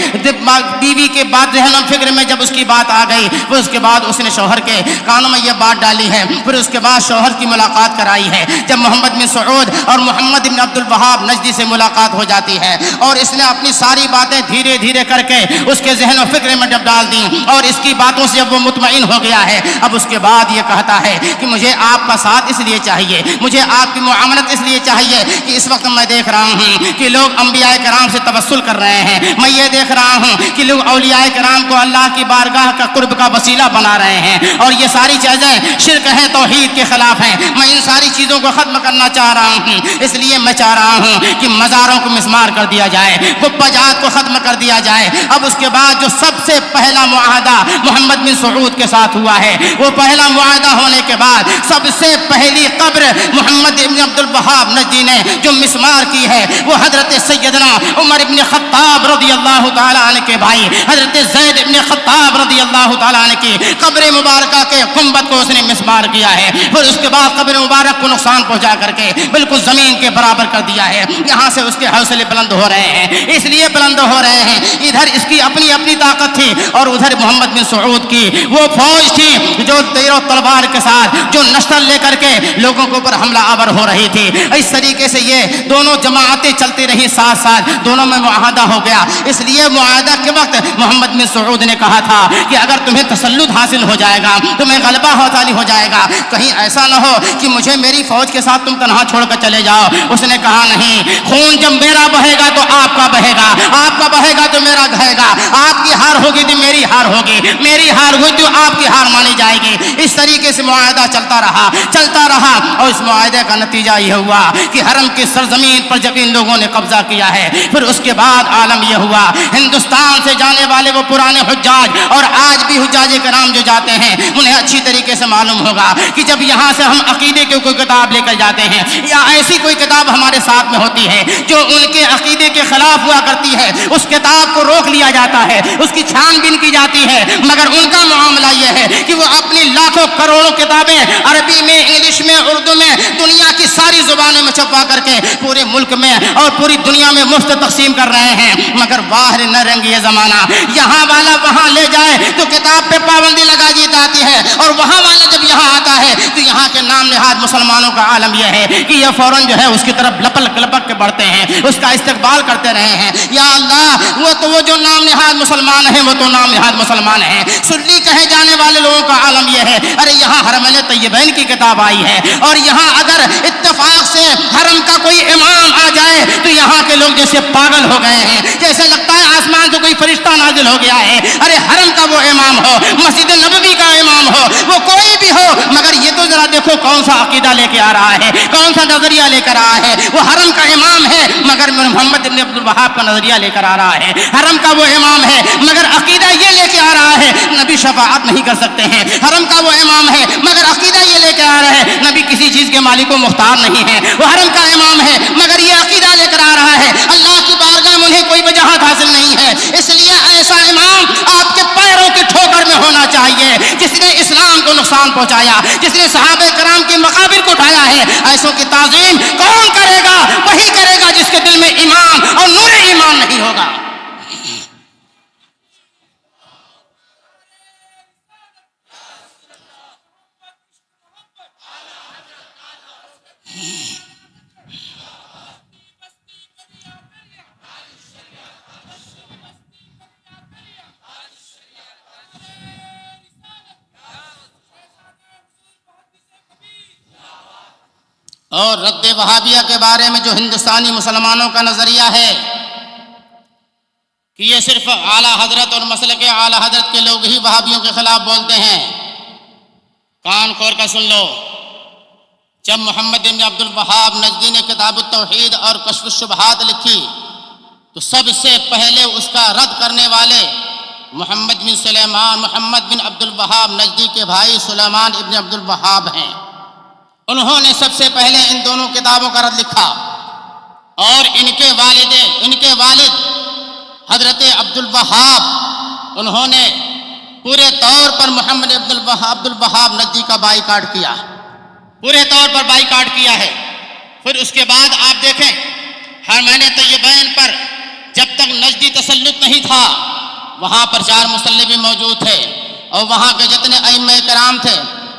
بیوی کے بعد ذہن و فکر میں جب اس کی بات آ گئی، پھر اس کے بعد اس نے شوہر کے کانوں میں یہ بات ڈالی ہے، پھر اس کے بعد شوہر کی ملاقات کرائی ہے۔ جب محمد بن سعود اور محمد بن عبد الوہاب نجدی سے ملاقات ہو جاتی ہے، اور اس نے اپنی ساری باتیں دھیرے دھیرے کر کے اس کے ذہن و فکر میں جب ڈال دی، اور اس کی باتوں سے اب وہ مطمئن ہو گیا ہے، اب اس کے بعد یہ کہتا ہے کہ مجھے آپ کا ساتھ اس لیے چاہیے، مجھے آپ کی معاملت اس لیے چاہیے کہ اس وقت میں دیکھ رہا ہوں کہ لوگ انبیاء کرام سے توسل کر رہے ہیں، میں یہ دیکھ رہا ہوں کہ لوگ اولیاء کرام کو اللہ کی بارگاہ کا قرب کا وسیلہ بنا رہے ہیں، اور یہ ساری چیزیں شرک ہیں، توحید کے خلاف ہیں، میں ان ساری چیزوں کو ختم کرنا چاہ رہا ہوں، اس لیے میں چاہ رہا ہوں کہ مزاروں کو مسمار کر دیا جائے، قبہ جات کو ختم کر دیا جائے۔ اب اس کے بعد جو سب سے پہلا معاہدہ محمد بن سعود کے ساتھ ہوا ہے، وہ پہلا معاہدہ ہونے کے بعد سب سے پہلی قبر محمد بن عبد الوہاب نجدی نے جو مسمار کی ہے، وہ حضرت سیدنا عمر بن خطاب رضی اللہ تعالی عنہ کے بھائی حضرت زید بن خطاب رضی اللہ تعالی عنہ کی قبر مبارکہ کے گنبد کو اس نے مسمار کیا ہے، پھر اس کے بعد قبر مبارک کو نقصان پہنچا کر کے بالکل زمین کے برابر کر دیا ہے۔ یہاں سے اس کے حوصلے بلند ہو رہے ہیں، اس لیے بلند ہو رہے ہیں، ادھر اس کی اپنی اپنی طاقت تھی، اور ادھر محمد بن سعود کی وہ فوج تھی جو تیر و تلوار کے ساتھ جو نشتر لے کر کے لوگوں کے اوپر حملہ آور ہو رہی تھی۔ اس طریقے سے یہ دونوں جماعتیں چلتی رہی، ساتھ ساتھ دونوں میں معاہدہ ہو گیا۔ اس لیے معاہدہ کے وقت محمد بن سعود نے کہا تھا کہ اگر تمہیں تسلط حاصل ہو جائے گا، تمہیں غلبہ حاصل ہو جائے گا، کہیں ایسا نہ ہو کہ مجھے میری فوج کے ساتھ تم تنہا چھوڑ کر چلے جاؤ۔ اس نے کہا نہیں، خون جب میرا بہے گا تو آپ کا بہے گا، آپ کا بہے گا تو میرا بہے گا، آپ کی ہار ہوگی تو میری ہار ہوگی، میری ہار ہوئی تو آپ کی ہار مانی جائے گی۔ اس طریقے سے معاہدہ چلتا رہا، اور اس معاہدے کا نتیجہ یہ ہوا کہ حرم کی سرزمین پر جب ان لوگوں نے قبضہ کیا ہے، پھر اس کے بعد عالم یہ ہوا، ہندوستان سے جانے والے وہ پرانے حجاج اور آج بھی حجاج کرام جو جاتے ہیں، انہیں اچھی طریقے سے معلوم ہوگا کہ جب یہاں سے ہم عقیدے کی کوئی کتاب لے کر جاتے ہیں، یا ایسی کوئی کتاب ہمارے ساتھ میں ہوتی ہے جو ان کے عقیدے کے خلاف ہوا کرتی ہے، اس کتاب کو روک لیا جاتا ہے، اس کی چھان بین کی جاتی ہے، مگر ان کا معاملہ یہ ہے کہ وہ اپنی لاکھوں کروڑوں کتابیں عربی میں، انگلش میں، اردو میں، دنیا کی ساری زبانوں میں چھپا کر کے پورے ملک میں اور پوری دنیا میں مفت تقسیم کر رہے ہیں، مگر باہر نہ رنگ یہ زمانہ، یہاں والا وہاں لے جائے تو کتاب پہ پابندی لگا دی جاتی ہے، اور وہاں والا جب یہاں آتا ہے تو یہاں کے نام نہاد مسلمانوں کا عالم یہ ہے کہ یہ فوراً جو ہے اس کی طرف لپک کے بڑھتے ہیں، اس کا استقبال کرتے رہے ہیں۔ یا اللہ، وہ جو نام نہاد مسلمان ہیں، وہ تو نام نہاد مسلمان ہیں، سنی کہے جانے والے لوگوں کا عالم یہ ہے، ارے یہاں حرمین طیبین کی کتاب آئی ہے، اور یہاں اگر اتفاق سے حرم کا کوئی امام آ جائے تو یہاں کے لوگ جیسے پاگل ہو گئے ہیں، جیسے لگتا ہے آسمان سے کوئی فرشتہ نازل ہو گیا ہے۔ ارے حرم کا وہ امام ہو، مسجد نبوی کا امام ہو، وہ کوئی بھی ہو، مگر یہ تو ذرا دیکھو کون سا عقیدہ لے کے آ رہا ہے، کون سا نظریہ لے کر آیا ہے۔ وہ حرم کا امام ہے مگر محمد بن عبد الوہاب کا نظریہ لے کر آ رہا ہے، حرم کا وہ امام ہے مگر عقیدہ یہ لے کے آ رہا ہے نبی شفاعت نہیں کر سکتے ہیں، حرم کا وہ امام ہے مگر عقیدہ یہ لے کے آ رہا ہے نبی کسی چیز کے مالک و مختار نہیں ہے، وہ حرم کا امام ہے مگر یہ عقیدہ لے کر آ رہا ہے اللہ کی بارگاہ میں انہیں کوئی وجاہت حاصل نہیں ہے۔ اس لیے ایسا امام آپ کے پیروں کی ٹھوکر میں ہونا چاہیے، جس نے اسلام کو نقصان پہنچایا، جس نے صحابہ کرام کی مقابر کو اٹھایا ہے۔ ایسوں کی تعظیم کون کرے گا؟ وہی کرے گا جس کے دل میں ایمان اور نور ایمان نہیں ہوگا۔ اور رد وہابیہ کے بارے میں جو ہندوستانی مسلمانوں کا نظریہ ہے کہ یہ صرف اعلیٰ حضرت اور مسلک اعلیٰ حضرت کے لوگ ہی وہابیوں کے خلاف بولتے ہیں، کان کھول کر سن لو۔ جب محمد بن عبد الوہاب نجدی نے کتاب التوحید اور کشف الشبہات لکھی تو سب سے پہلے اس کا رد کرنے والے محمد بن سلیمان، محمد بن عبد الوہاب نجدی کے بھائی سلیمان ابن عبد الوہاب ہیں۔ انہوں نے سب سے پہلے ان دونوں کتابوں کا رد لکھا، اور ان کے والد حضرت عبد الوہاب انہوں نے پورے طور پر محمد عبد الوہاب نجدی کا بائیکاٹ کیا، پورے طور پر بائیکاٹ کیا ہے۔ پھر اس کے بعد آپ دیکھیں حرمین طیبین پر جب تک نجدی تسلط نہیں تھا، وہاں پر 4 مصلی بھی موجود تھے، اور وہاں کے جتنے ائمہ کرام تھے،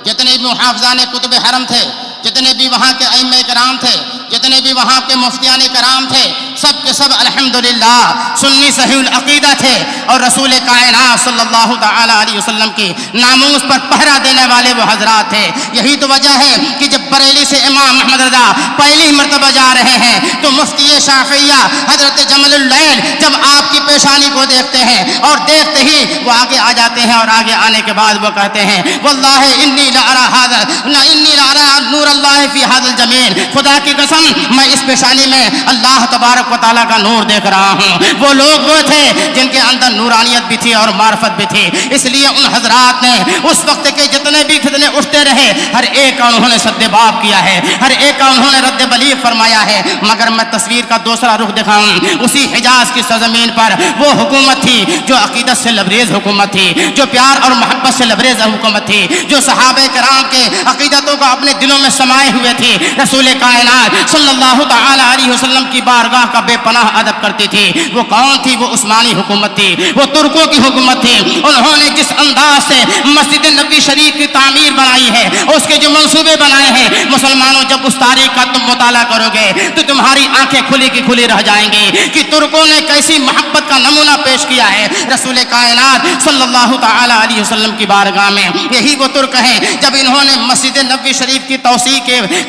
جتنے بھی محافظان کتب حرم تھے، جتنے بھی وہاں کے ائمہ کرام تھے، جتنے بھی وہاں کے مفتیان کرام تھے، سب کے سب الحمدللہ سنی صحیح العقیدہ تھے، اور رسول کائنات صلی اللہ تعالی علیہ وسلم کی ناموس پر پہرا دینے والے وہ حضرات تھے۔ یہی تو وجہ ہے کہ جب بریلی سے امام احمد رضا پہلی مرتبہ جا رہے ہیں تو مفتی شافعیہ حضرت جمل اللیل جب آپ کی پیشانی کو دیکھتے ہیں، اور دیکھتے ہی وہ آگے آ جاتے ہیں، اور آگے آنے کے بعد وہ کہتے ہیں واللہ انی لارا نور اللہ فی ھذا الجمیل، خدا کی قسم میں اس پیشانی میں اللہ تبارک و تعالیٰ کا نور دیکھ رہا ہوں۔ وہ لوگ وہ تھے جن کے اندر نورانیت بھی تھی اور معرفت بھی تھی، اس لیے ان حضرات نے اس وقت کے جتنے بھی فتنے اٹھتے رہے ہر ایک کا انہوں نے سد باب کیا ہے، ہر ایک کا انہوں نے رد بلیغ فرمایا ہے۔ مگر میں تصویر کا دوسرا رخ دکھاؤں، اسی حجاز کی سرزمین پر وہ حکومت تھی جو عقیدت سے لبریز حکومت تھی، جو پیار اور محبت سے لبریز حکومت تھی، جو صحابہ کرام کے عقیدتوں کو اپنے دلوں میں سمائے ہوئے تھی۔ رسول کائنات صلی اللہ تعالی علیہ وسلم کی بارگاہ کا بے پناہ ادب کرتی تھی۔ وہ کون تھی؟ وہ عثمانی حکومت تھی، وہ ترکوں کی حکومت تھی۔ انہوں نے جس انداز سے مسجد نبوی شریف کی تعمیر بنائی ہے، اس کے جو منصوبے بنائے ہیں، مسلمانوں جب اس تاریخ کا تم مطالعہ کرو گے تو تمہاری آنکھیں کھلی کی کھلی رہ جائیں گی کہ ترکوں نے کیسی محبت کا نمونہ پیش کیا ہے رسول کائنات صلی اللہ تعالی علیہ وسلم کی بارگاہ میں۔ یہی وہ ترک ہیں جب انہوں نے مسجد نبوی شریف کی توسیع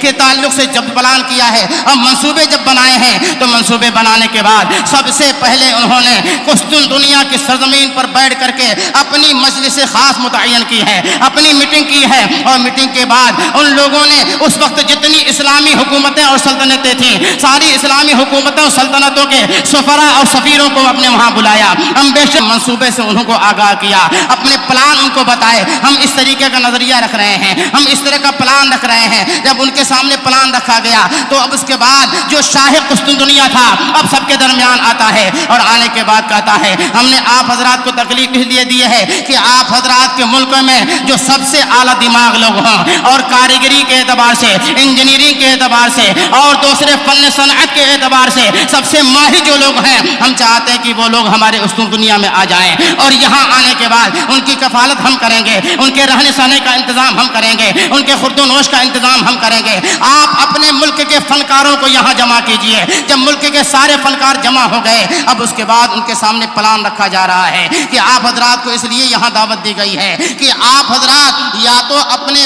کے تعلق سے جب پلان کیا ہے اور منصوبے جب بنائے ہیں، تو منصوبے بنانے کے بعد سب سے پہلے انہوں نے قسطن دنیا کی سرزمین پر بیٹھ کر کے اپنی مجلس خاص متعین کی ہے، اپنی میٹنگ کی ہے، اور میٹنگ کے بعد ان لوگوں نے اس وقت جتنی اسلامی حکومتیں اور سلطنتیں تھیں، ساری اسلامی حکومتوں اور سلطنتوں کے سفراء اور سفیروں کو اپنے وہاں بلایا، امبیشڈر منصوبے سے انہوں کو آگاہ کیا، اپنے پلان ان کو بتائے، ہم اس طریقے کا نظریہ رکھ رہے ہیں، ہم اس طرح کا پلان رکھ رہے ہیں۔ جب ان کے سامنے پلان رکھا گیا تو اب اس کے بعد جو شاہ قسطن دنیا تھا اب سب کے درمیان آتا ہے، اور آنے کے بعد کہتا ہے ہم نے آپ حضرات کو تکلیف دے دی ہے کہ آپ حضرات کے ملک میں جو سب سے اعلیٰ دماغ لوگ ہوں، اور کاریگری کے اعتبار سے، انجینئرنگ کے اعتبار سے، اور دوسرے فن صنعت کے اعتبار سے سب سے ماہر جو لوگ ہیں، ہم چاہتے ہیں کہ وہ لوگ ہمارے قسطن دنیا میں آ جائیں، اور یہاں آنے کے بعد ان کی کفالت ہم کریں گے، ان کے رہنے سہنے کا انتظام ہم کریں گے، ان کے خورد و نوش کا انتظام ہم کریں گے۔ آپ اپنے ملک کے فنکاروں کو یہاں جمع کیجئے۔ جب ملک کے سارے فنکار جمع ہو گئے، اب اس کے بعد ان کے سامنے پلان رکھا جا رہا ہے کہ آپ حضرات کو اس لیے یہاں دعوت دی گئی ہے کہ آپ حضرات یا تو اپنے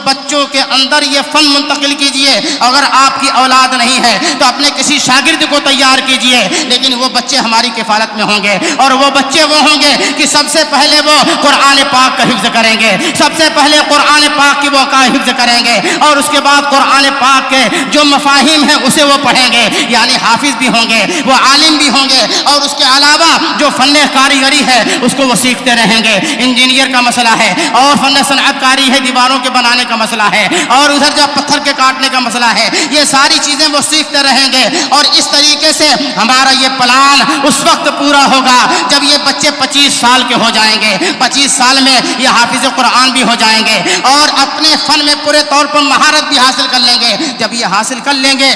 بچوں کے اندر یہ فن منتقل کیجئے، اگر آپ کی اولاد نہیں ہے تو اپنے کسی شاگرد کو تیار کیجئے، لیکن وہ بچے ہماری کفالت میں ہوں گے، اور وہ بچے وہ ہوں گے کہ سب سے پہلے وہ قرآن پاک کا حفظ کریں گے، سب سے پہلے قرآن پاک کی وہ کا حفظ کریں گے، اور اس کے بعد قرآن پاک کے جو مفاہیم ہیں اسے وہ پڑھیں گے، یعنی حافظ بھی ہوں گے، وہ عالم بھی ہوں گے، اور اس کے علاوہ جو فن کاریگری ہے اس کو وہ سیکھتے رہیں گے۔ انجینئر کا مسئلہ ہے، اور فن صنعت کاری ہے، دیواروں کے بنانے کا مسئلہ ہے، اور ادھر جو پتھر کے کاٹنے کا مسئلہ ہے، یہ ساری چیزیں وہ سیکھتے رہیں گے، اور اس طریقے سے ہمارا یہ پلان اس وقت پورا ہوگا جب یہ بچے 25 سال کے ہو جائیں گے۔ 25 سال میں یہ حافظ قرآن بھی ہو جائیں گے، اور اپنے فن میں پورے طور پر مہارت بھی حاصل کر لیں گے۔ جب یہ حاصل کر لیں گے،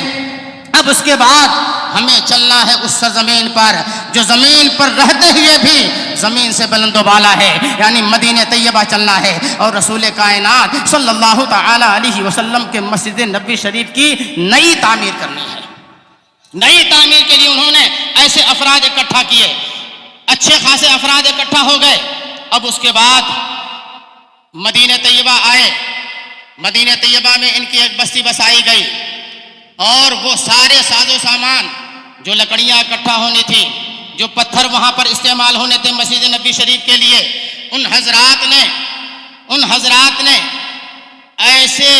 اب اس کے بعد ہمیں چلنا ہے اس سرزمین پر جو زمین پر رہتے ہوئے بھی زمین سے بلند و بالا ہے، یعنی مدینہ طیبہ چلنا ہے، اور رسول کائنات صلی اللہ تعالی علیہ وسلم کے مسجد نبوی شریف کی نئی تعمیر کرنی ہے۔ نئی تعمیر کے لیے انہوں نے ایسے افراد اکٹھا کیے، اچھے خاصے افراد اکٹھا ہو گئے۔ اب اس کے بعد مدینہ طیبہ آئے، مدینہ طیبہ میں ان کی ایک بستی بسائی گئی، اور وہ سارے ساز و سامان جو لکڑیاں اکٹھا ہونی تھی، جو پتھر وہاں پر استعمال ہونے تھے مسجد نبوی شریف کے لیے، ان حضرات نے ایسے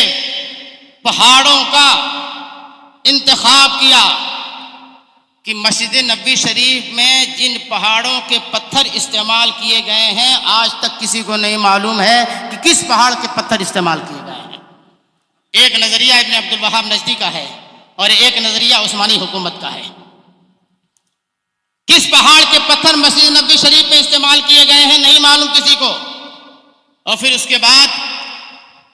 پہاڑوں کا انتخاب کیا کہ مسجد نبوی شریف میں جن پہاڑوں کے پتھر استعمال کیے گئے ہیں آج تک کسی کو نہیں معلوم ہے کہ کس پہاڑ کے پتھر استعمال کیے گئے ہیں۔ ایک نظریہ ابن عبد الوہاب نجدی کا ہے اور ایک نظریہ عثمانی حکومت کا ہے۔ کس پہاڑ کے پتھر مسجد نبوی شریف میں استعمال کیے گئے ہیں نہیں معلوم کسی کو۔ اور پھر اس کے بعد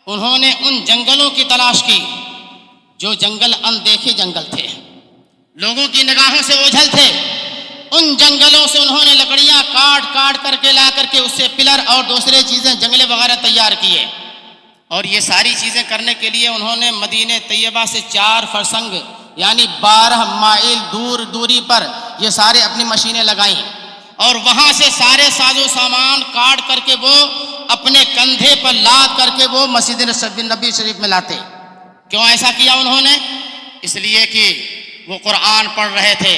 انہوں نے ان جنگلوں کی تلاش کی جو جنگل اندیکھے جنگل تھے، لوگوں کی نگاہوں سے اوجھل تھے۔ ان جنگلوں سے انہوں نے لکڑیاں کاٹ کر کے لا کر کے اس سے پلر اور دوسرے چیزیں جنگلے وغیرہ تیار کیے، اور یہ ساری چیزیں کرنے کے لیے انہوں نے مدینہ طیبہ سے 4 فرسنگ یعنی 12 مائل دوری پر یہ سارے اپنی مشینیں لگائیں، اور وہاں سے سارے ساز و سامان کاٹ کر کے وہ اپنے کندھے پر لاد کر کے وہ مسجد نبوی شریف میں لاتے۔ کیوں ایسا کیا انہوں نے؟ اس لیے کہ وہ قرآن پڑھ رہے تھے،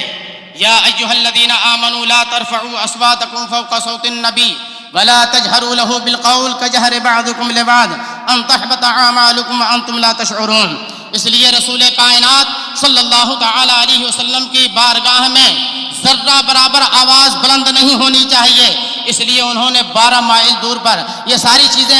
یا ایھا الذین آمنوا لا ترفعوا اصواتکم فوق صوت النبی ولا تجهروا له بالقول كجهر بعضكم لبعض ان تحبط اعمالكم وانتم لا تشعرون۔ اس لیے رسول کائنات صلی اللہ تعالی علیہ وسلم کی بارگاہ میں ذرہ برابر آواز بلند نہیں ہونی چاہیے، اس لیے انہوں نے 12 مائل دور پر یہ ساری چیزیں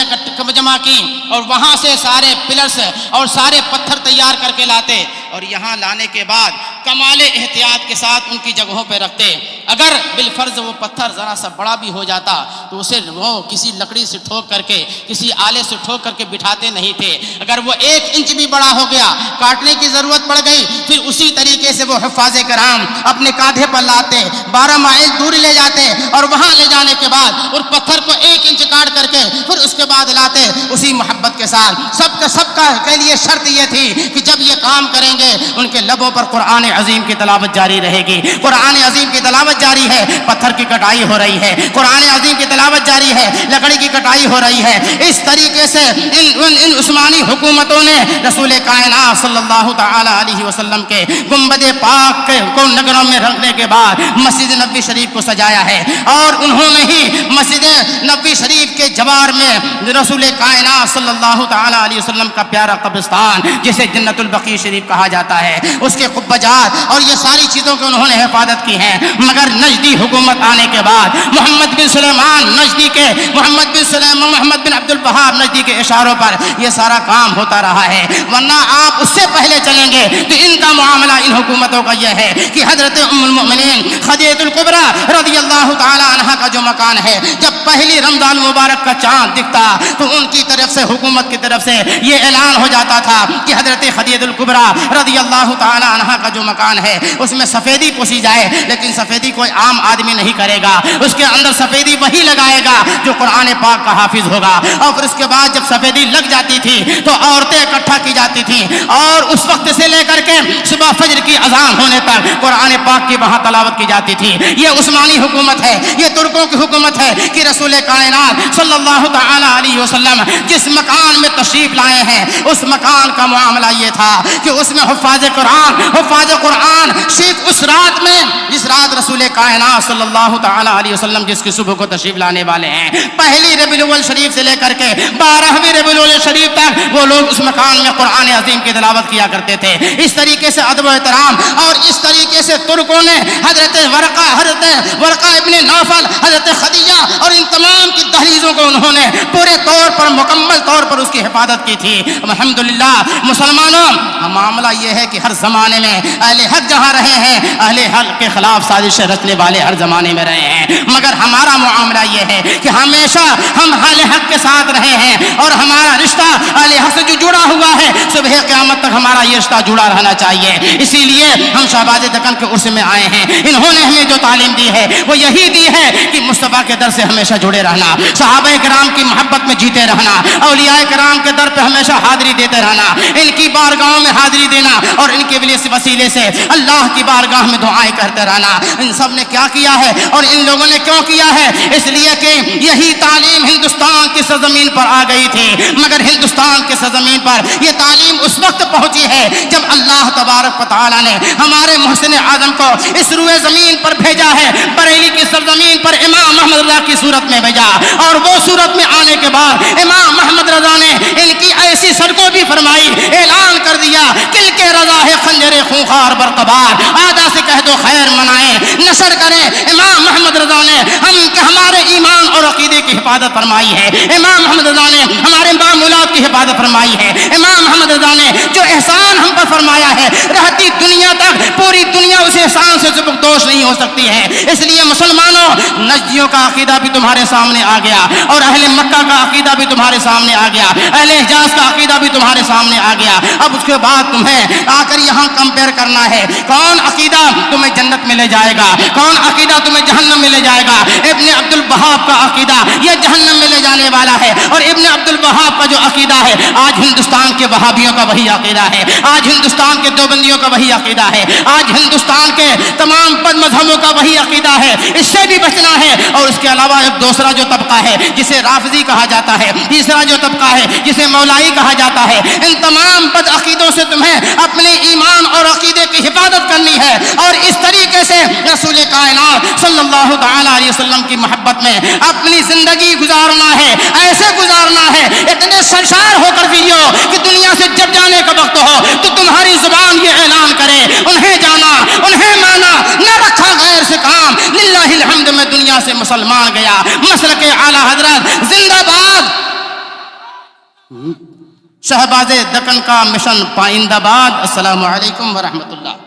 جمع کی، اور وہاں سے سارے پلرز اور سارے پتھر تیار کر کے لاتے، اور یہاں لانے کے بعد کمال احتیاط کے ساتھ ان کی جگہوں پہ رکھتے۔ اگر بالفرض وہ پتھر ذرا سا بڑا بھی ہو جاتا تو اسے وہ کسی لکڑی سے ٹھوک کر کے کسی آلے سے ٹھوک کر کے بٹھاتے نہیں تھے۔ اگر وہ 1 انچ بھی بڑا ہو گیا، کاٹنے کی ضرورت پڑ گئی، پھر اسی طریقے سے وہ حفاظ کرام اپنے کاندھے پر لاتے، 12 مائل دور لے جاتے، اور وہاں لے جانے کے بعد اس پتھر کو 1 انچ کاٹ کر کے پھر اس کے بعد لاتے اسی محبت کے ساتھ۔ سب کا کے لیے شرط یہ تھی کہ جب یہ کام کریں گے ان کے لبوں پر قرآن عظیم کی تلاوت جاری رہے گی۔ قرآن عظیم کی تلاوت جاری ہے، پتھر کی کٹائی ہو رہی ہے، قرآن عظیم کی تلاوت جاری ہے، لکڑی کی کٹائی ہو رہی ہے۔ اس طریقے سے ان عثمانی حکومتوں نے رسول کائنات صلی اللہ تعالی علیہ وسلم کے گنبد پاک کو نگروں میں رکھنے کے بعد مسجد نبوی شریف کو سجایا ہے، اور انہوں نے ہی مسجد نبوی شریف کے جوار میں رسول کائنات صلی اللہ تعالی علیہ وسلم کا پیارا قبرستان جسے جنت البقیع شریف کہا جاتا ہے، اس کے قبجات اور یہ ساری چیزوں کی انہوں نے حفاظت کی ہے۔ مگر نجدی حکومت آنے کے بعد محمد بن سلیمان نجدی کے محمد بن عبد الوہاب نجدی کے اشاروں پر یہ سارا کام ہوتا رہا ہے، ورنہ آپ اس سے پہلے چلیں گے تو ان کا معاملہ ان حکومتوں کا یہ ہے کہ حضرت ام المؤمنین خدیجہ الکبریٰ رضی اللہ تعالی عنہا کا جو مکان ہے، جب پہلی رمضان مبارک کا چاند دکھتا تو ان کی طرف سے حکومت کی طرف سے یہ اعلان ہو جاتا تھا کہ حضرت خدیجہ الکبریٰ رضی اللہ تعالی عنہا کا جو مکان ہے اس میں سفیدی پوشی جائے، لیکن سفیدی کوئی عام آدمی نہیں کرے گا، اس کے اندر سفیدی وہی لگائے گا جو قرآن پاک کا حافظ ہوگا۔ اور پھر اس کے بعد جب سفیدی لگ جاتی تھی تو عورتیں اکٹھا کی جاتی تھیں، اور اس وقت سے لے کر کے صبح فجر کی اذان ہونے تک قرآن پاک کی وہاں تلاوت کی جاتی تھی۔ یہ عثمانی حکومت ہے، یہ ترکوں کی حکومت ہے کہ رسول کائنات صلی اللہ تعالی علیہ وسلم جس مکان میں تشریف لائے ہیں اس مکان کا معاملہ یہ تھا کہ اس میں حفاظ قرآن صرف اس رات میں جس رات رسول کائنات صلی اللہ تعالی علیہ وسلم جس کی صبح کو تشریف لانے والے ہیں، پہلی ربیع الاول شریف سے لے کر کے 12ویں ربیع الاول شریف تک وہ لوگ اس مکان میں قرآن عظیم کی تلاوت کیا کرتے تھے۔ اس طریقے سے ادب و احترام، اور اس طریقے سے ترکوں نے حضرت ورقہ ابن نوفل، حضرت خدیجہ اور ان تمام کی دہلیزوں کو انہوں نے پورے طور پر مکمل طور پر اس کی حفاظت کی تھی۔ الحمدللہ مسلمانوں، معاملہ یہ ہے کہ ہر زمانے میں اہل حق جہاں رہے ہیں، اہل حق کے خلاف سازشیں رچنے والے ہر زمانے میں رہے ہیں، مگر ہمارا معاملہ یہ ہے کہ ہمیشہ ہم اہل حق کے ساتھ رہے ہیں، اور ہمارا رشتہ اہل حق سے جو جڑا ہوا ہے صبح قیامت تک ہمارا یہ رشتہ جڑا رہنا چاہیے۔ اسی لیے ہم شہباز دکن کے عرس میں آئے ہیں، انہوں نے ہمیں جو تعلیم دی ہے وہ یہی دی ہے کہ مصطفیٰ کے در سے ہمیشہ جڑے رہنا، صحابہ کرام کی محبت میں جیتے رہنا، اولیاء کرام کے در پہ ہمیشہ حاضری دیتے رہنا، ان کی بارگاہوں میں حاضری دینا، اور ان کے وسیلے سے اللہ کی بارگاہ میں دعائیں کرتے رہنا۔ ان سب نے کیا کیا ہے اور ان لوگوں نے کیوں کیا ہے؟ اس لیے کہ یہی تعلیم ہندوستان کی سرزمین پر آ گئی تھی، مگر ہندوستان کی سرزمین پر یہ تعلیم اس وقت پہنچی ہے جب اللہ تبارک و تعالی نے ہمارے محسن اعظم کو اس روئے زمین پر بھیجا ہے، بریلی کی سرزمین پر امام احمد اللہ کی صورت میں بھیجا، اور وہ صورت میں آنے کے بعد امام محمد رضا نے ان کی ایسی سرکوبی فرمائی، اعلان کر دیا کل کے رضا ہے خنجر خونخوار برقبار، آدھا سے کہہ دو خیر منائیں نشر کریں۔ امام محمد رضا نے ہمارے ایمان اور عقیدے کی حفاظت فرمائی ہے، امام محمد رضا نے ہمارے معمولات کی حفاظت فرمائی ہے، امام محمد رضا نے جو احسان ہم پر فرمایا ہے رہتی دنیا تک پوری دنیا اس احسان سے سبکدوش نہیں ہو سکتی ہے۔ اس لیے مسلمانوں، نجدیوں کا عقیدہ بھی تمہارے سامنے آ گیا، اور اہل مکہ کا عقیدہ بھی تمہارے سامنے آ گیا، اہل حجاز کا عقیدہ بھی تمہارے سامنے آ گیا۔ اب اس کے بعد تمہیں آ کر یہاں کمپیئر کرنا ہے، کون عقیدہ تمہیں جنت میں لے جائے گا، کون عقیدہ تمہیں جہنم میں لے جائے گا۔ ابن عبد الوہاب کا عقیدہ یہ جہنم میں لے جانے والا ہے، اور ابن عبد الوہاب کا جو عقیدہ ہے آج ہندوستان کے وہابیوں کا وہی عقیدہ ہے، آج ہندوستان کے دیوبندیوں کا وہی عقیدہ ہے، آج ہندوستان کے تمام بد مذہبوں کا وہی عقیدہ ہے۔ اس سے بھی بچنا ہے، اور اس کے علاوہ ایک دوسرا جو طبقہ ہے جسے رافضی کہا جاتا ہے، تیسرا جو طبقہ ہے جسے مولائی کہا جاتا ہے، ان تمام بد عقیدوں سے تمہیں اپنے ایمان اور عقیدے کی حفاظت کرنی ہے، اور اس طریقے سے رسول کائنات صلی اللہ تعالی علیہ وسلم کی محبت میں اپنی زندگی گزارنا ہے، ایسے گزارنا ہے اتنے سرشار ہو کر جیو کہ دنیا سے جب جانے کا وقت ہو تو تمہاری زبان یہ اعلان کرے انہیں جانا انہیں مانا، نہ رکھا غیر سے کام، للہ الحمد میں دنیا سے مسلمان گیا، مسلک اعلی حضرت زندہ باد، شہباز دکن کا مشن پائندہ باد۔ السلام علیکم ورحمۃ اللہ۔